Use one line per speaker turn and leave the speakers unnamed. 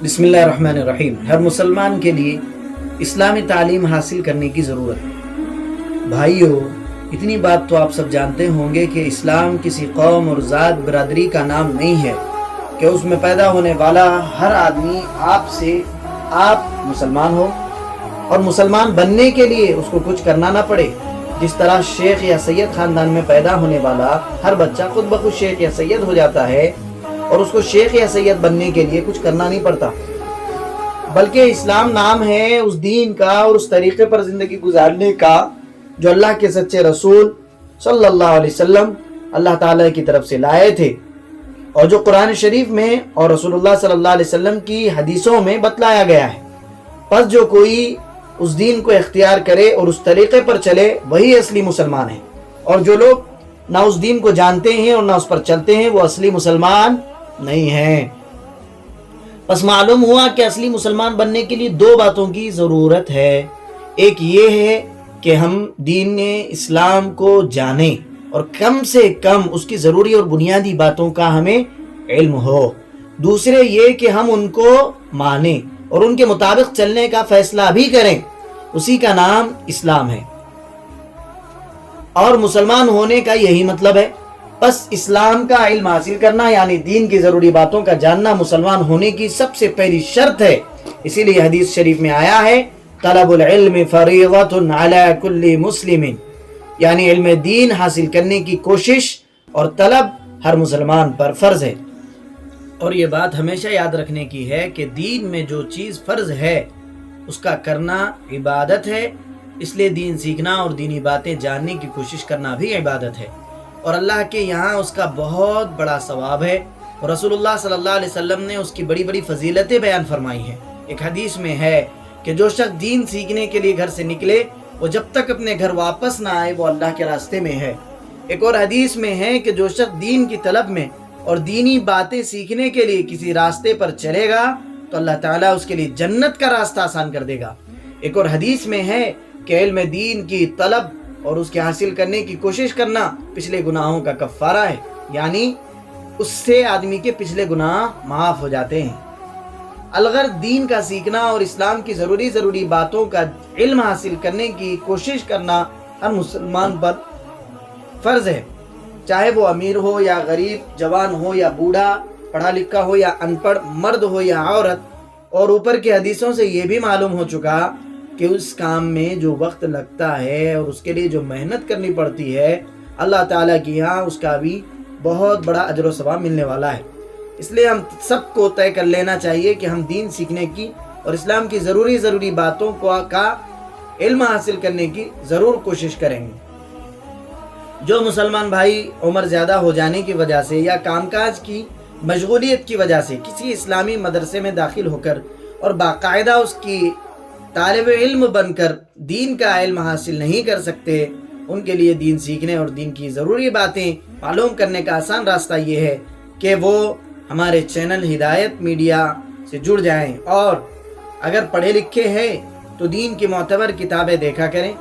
بسم اللہ الرحمن الرحیم۔ ہر مسلمان کے لیے اسلامی تعلیم حاصل کرنے کی ضرورت ہے۔ بھائیو، اتنی بات تو آپ سب جانتے ہوں گے کہ اسلام کسی قوم اور ذات برادری کا نام نہیں ہے کہ اس میں پیدا ہونے والا ہر آدمی آپ مسلمان ہو اور مسلمان بننے کے لیے اس کو کچھ کرنا نہ پڑے۔ جس طرح شیخ یا سید خاندان میں پیدا ہونے والا ہر بچہ خود بخود شیخ یا سید ہو جاتا ہے اور اس کو شیخ یا سید بننے کے لیے کچھ کرنا نہیں پڑتا، بلکہ اسلام نام ہے اس دین کا اور اس طریقے پر زندگی گزارنے کا جو اللہ کے سچے رسول صلی اللہ علیہ وسلم اللہ تعالیٰ کی طرف سے لائے تھے اور جو قرآن شریف میں اور رسول اللہ صلی اللہ علیہ وسلم کی حدیثوں میں بتلایا گیا ہے۔ پس جو کوئی اس دین کو اختیار کرے اور اس طریقے پر چلے وہی اصلی مسلمان ہے، اور جو لوگ نہ اس دین کو جانتے ہیں اور نہ اس پر چلتے ہیں وہ اصلی مسلمان نہیں ہیں۔ پس معلوم ہوا کہ اصلی مسلمان بننے کے لیے دو باتوں کی ضرورت ہے۔ ایک یہ ہے کہ ہم دین اسلام کو جانیں اور کم سے کم اس کی ضروری اور بنیادی باتوں کا ہمیں علم ہو۔ دوسرے یہ کہ ہم ان کو مانیں اور ان کے مطابق چلنے کا فیصلہ بھی کریں، اسی کا نام اسلام ہے اور مسلمان ہونے کا یہی مطلب ہے۔ بس اسلام کا علم حاصل کرنا یعنی دین کی ضروری باتوں کا جاننا مسلمان ہونے کی سب سے پہلی شرط ہے۔ اسی لیے حدیث شریف میں آیا ہے طلب العلم فریضۃ علی کل مسلم، یعنی علم دین حاصل کرنے کی کوشش اور طلب ہر مسلمان پر فرض ہے۔ اور یہ بات ہمیشہ یاد رکھنے کی ہے کہ دین میں جو چیز فرض ہے اس کا کرنا عبادت ہے، اس لیے دین سیکھنا اور دینی باتیں جاننے کی کوشش کرنا بھی عبادت ہے، اور اللہ کے یہاں اس کا بہت بڑا ثواب ہے، اور رسول اللہ صلی اللہ علیہ وسلم نے اس کی بڑی بڑی فضیلتیں بیان فرمائی ہیں۔ ایک حدیث میں ہے کہ جو شخص دین سیکھنے کے لیے گھر سے نکلے وہ جب تک اپنے گھر واپس نہ آئے وہ اللہ کے راستے میں ہے۔ ایک اور حدیث میں ہے کہ جو شخص دین کی طلب میں اور دینی باتیں سیکھنے کے لیے کسی راستے پر چلے گا تو اللہ تعالیٰ اس کے لیے جنت کا راستہ آسان کر دے گا۔ ایک اور حدیث میں ہے کہ علم دین کی طلب اور اس کے حاصل کرنے کی کوشش کرنا پچھلے گناہوں کا کفارہ ہے، یعنی اس سے آدمی کے پچھلے گناہ معاف ہو جاتے ہیں۔ الغرض دین کا سیکھنا اور اسلام کی ضروری باتوں کا علم حاصل کرنے کی کوشش کرنا ہر مسلمان پر فرض ہے، چاہے وہ امیر ہو یا غریب، جوان ہو یا بوڑھا، پڑھا لکھا ہو یا ان پڑھ، مرد ہو یا عورت۔ اور اوپر کی حدیثوں سے یہ بھی معلوم ہو چکا کہ اس کام میں جو وقت لگتا ہے اور اس کے لیے جو محنت کرنی پڑتی ہے اللہ تعالیٰ کی یہاں اس کا بھی بہت بڑا اجر و ثواب ملنے والا ہے۔ اس لیے ہم سب کو طے کر لینا چاہیے کہ ہم دین سیکھنے کی اور اسلام کی ضروری باتوں کا علم حاصل کرنے کی ضرور کوشش کریں گے۔ جو مسلمان بھائی عمر زیادہ ہو جانے کی وجہ سے یا کام کاج کی مشغولیت کی وجہ سے کسی اسلامی مدرسے میں داخل ہو کر اور باقاعدہ اس کی طالب علم بن کر دین کا علم حاصل نہیں کر سکتے، ان کے لیے دین سیکھنے اور دین کی ضروری باتیں معلوم کرنے کا آسان راستہ یہ ہے کہ وہ ہمارے چینل ہدایت میڈیا سے جڑ جائیں، اور اگر پڑھے لکھے ہیں تو دین کی معتبر کتابیں دیکھا کریں۔